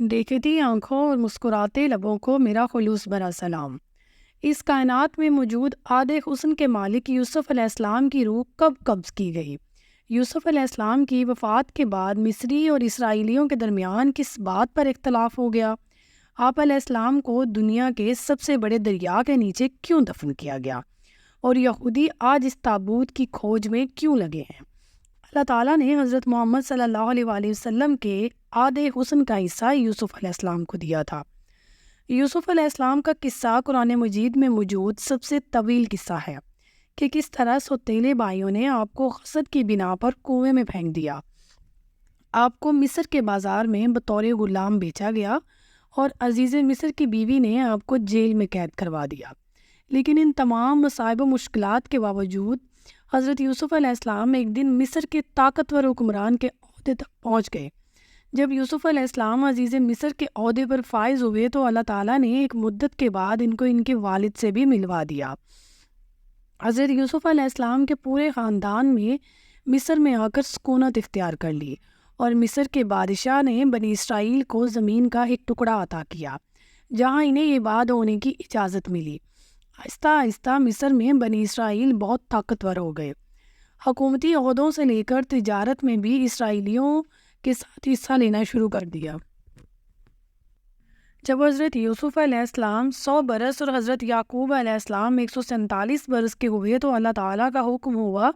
دیکھتی آنکھوں اور مسکراتے لبوں کو میرا خلوص بھرا سلام۔ اس کائنات میں موجود آدھے حسن کے مالک یوسف علیہ السلام کی روح کب قبض کی گئی؟ یوسف علیہ السلام کی وفات کے بعد مصری اور اسرائیلیوں کے درمیان کس بات پر اختلاف ہو گیا؟ آپ علیہ السلام کو دنیا کے سب سے بڑے دریا کے نیچے کیوں دفن کیا گیا؟ اور یہودی آج اس تابوت کی کھوج میں کیوں لگے ہیں؟ اللہ تعالیٰ نے حضرت محمد صلی اللہ علیہ وآلہ وسلم کے آدھے حسن کا حصہ یوسف علیہ السلام کو دیا تھا۔ یوسف علیہ السلام کا قصہ قرآن مجید میں موجود سب سے طویل قصہ ہے کہ کس طرح سوتیلے بھائیوں نے آپ کو حسد کی بنا پر کنویں میں پھینک دیا، آپ کو مصر کے بازار میں بطور غلام بیچا گیا اور عزیز مصر کی بیوی نے آپ کو جیل میں قید کروا دیا۔ لیکن ان تمام مصائب و مشکلات کے باوجود حضرت یوسف علیہ السلام ایک دن مصر کے طاقتور حکمران کے عہدے تک پہنچ گئے۔ جب یوسف علیہ السلام عزیز مصر کے عہدے پر فائز ہوئے تو اللہ تعالیٰ نے ایک مدت کے بعد ان کو ان کے والد سے بھی ملوا دیا۔ حضرت یوسف علیہ السلام کے پورے خاندان میں مصر میں آ کر سکونت اختیار کر لی اور مصر کے بادشاہ نے بنی اسرائیل کو زمین کا ایک ٹکڑا عطا کیا جہاں انہیں عباد ہونے کی اجازت ملی۔ آہستہ آہستہ مصر میں بنی اسرائیل بہت طاقتور ہو گئے۔ حکومتی عہدوں سے لے کر تجارت میں بھی اسرائیلیوں کے ساتھ حصہ لینا شروع کر دیا۔ جب حضرت یوسف علیہ السلام 100 برس اور حضرت یعقوب علیہ السلام 147 برس کے ہوئے تو اللہ تعالیٰ کا حکم ہوا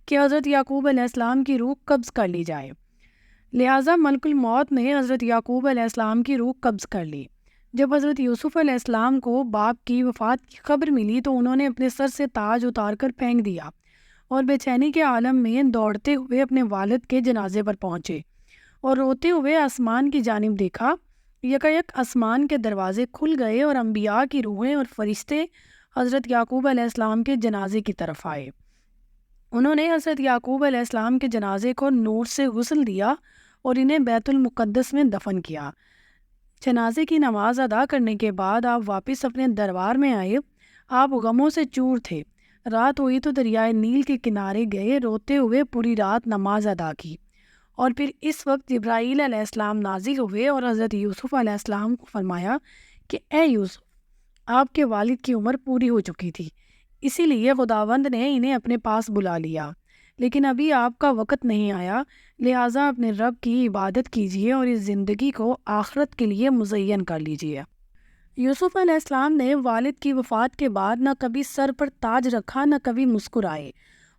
کہ حضرت یعقوب علیہ السلام کی روح قبض کر لی جائے۔ لہٰذا ملک الموت نے حضرت یعقوب علیہ السلام کی روح قبض کر لی۔ جب حضرت یوسف علیہ السلام کو باپ کی وفات کی خبر ملی تو انہوں نے اپنے سر سے تاج اتار کر پھینک دیا اور بے چینی کے عالم میں دوڑتے ہوئے اپنے والد کے جنازے پر پہنچے اور روتے ہوئے آسمان کی جانب دیکھا۔ یکایک آسمان کے دروازے کھل گئے اور انبیاء کی روحیں اور فرشتے حضرت یعقوب علیہ السلام کے جنازے کی طرف آئے۔ انہوں نے حضرت یعقوب علیہ السلام کے جنازے کو نور سے غسل دیا اور انہیں بیت المقدس میں دفن کیا۔ جنازے کی نماز ادا کرنے کے بعد آپ واپس اپنے دربار میں آئے۔ آپ غموں سے چور تھے۔ رات ہوئی تو دریائے نیل کے کنارے گئے، روتے ہوئے پوری رات نماز ادا کی، اور پھر اس وقت جبرائیل علیہ السلام نازل ہوئے اور حضرت یوسف علیہ السلام کو فرمایا کہ اے یوسف، آپ کے والد کی عمر پوری ہو چکی تھی، اسی لیے خداوند نے انہیں اپنے پاس بلا لیا، لیکن ابھی آپ کا وقت نہیں آیا، لہٰذا اپنے رب کی عبادت کیجیے اور اس زندگی کو آخرت کے لیے مزین کر لیجیے۔ یوسف علیہ السلام نے والد کی وفات کے بعد نہ کبھی سر پر تاج رکھا، نہ کبھی مسکرائے،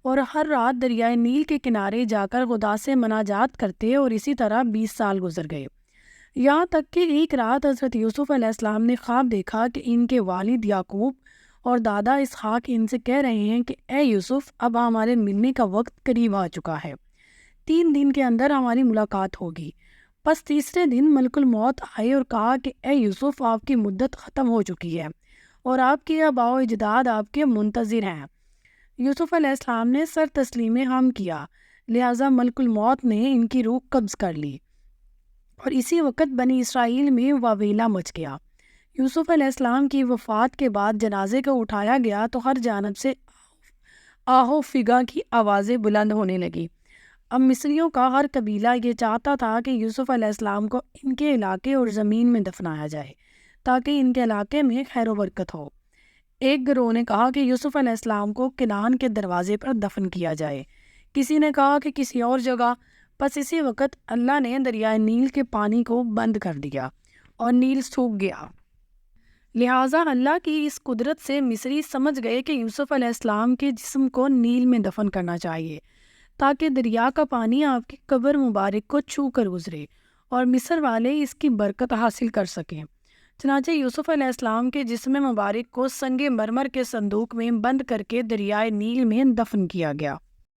اور ہر رات دریائے نیل کے کنارے جا کر خدا سے مناجات کرتے، اور اسی طرح 20 سال گزر گئے۔ یہاں تک کہ ایک رات حضرت یوسف علیہ السلام نے خواب دیکھا کہ ان کے والد یعقوب اور دادا اسحاق ان سے کہہ رہے ہیں کہ اے یوسف، اب ہمارے ملنے کا وقت قریب آ چکا ہے، 3 دن کے اندر ہماری ملاقات ہوگی۔ پس تیسرے دن ملک الموت آئے اور کہا کہ اے یوسف، آپ کی مدت ختم ہو چکی ہے اور آپ کے آباء و اجداد آپ کے منتظر ہیں۔ یوسف علیہ السلام نے سر تسلیم ہم کیا، لہٰذا ملک الموت نے ان کی روح قبض کر لی، اور اسی وقت بنی اسرائیل میں واویلا مچ گیا۔ یوسف علیہ السلام کی وفات کے بعد جنازے کو اٹھایا گیا تو ہر جانب سے آہو فگا کی آوازیں بلند ہونے لگی۔ اب مصریوں کا ہر قبیلہ یہ چاہتا تھا کہ یوسف علیہ السلام کو ان کے علاقے اور زمین میں دفنایا جائے تاکہ ان کے علاقے میں خیر و برکت ہو۔ ایک گروہ نے کہا کہ یوسف علیہ السلام کو کنعان کے دروازے پر دفن کیا جائے، کسی نے کہا کہ کسی اور جگہ۔ پس اسی وقت اللہ نے دریائے نیل کے پانی کو بند کر دیا اور نیل سوکھ گیا۔ لہٰذا اللہ کی اس قدرت سے مصری سمجھ گئے کہ یوسف علیہ السلام کے جسم کو نیل میں دفن کرنا چاہیے تاکہ دریا کا پانی آپ کی قبر مبارک کو چھو کر گزرے اور مصر والے اس کی برکت حاصل کر سکیں۔ چنانچہ یوسف علیہ السلام کے جسم مبارک کو سنگ مرمر کے صندوق میں بند کر کے دریائے نیل میں دفن کیا گیا۔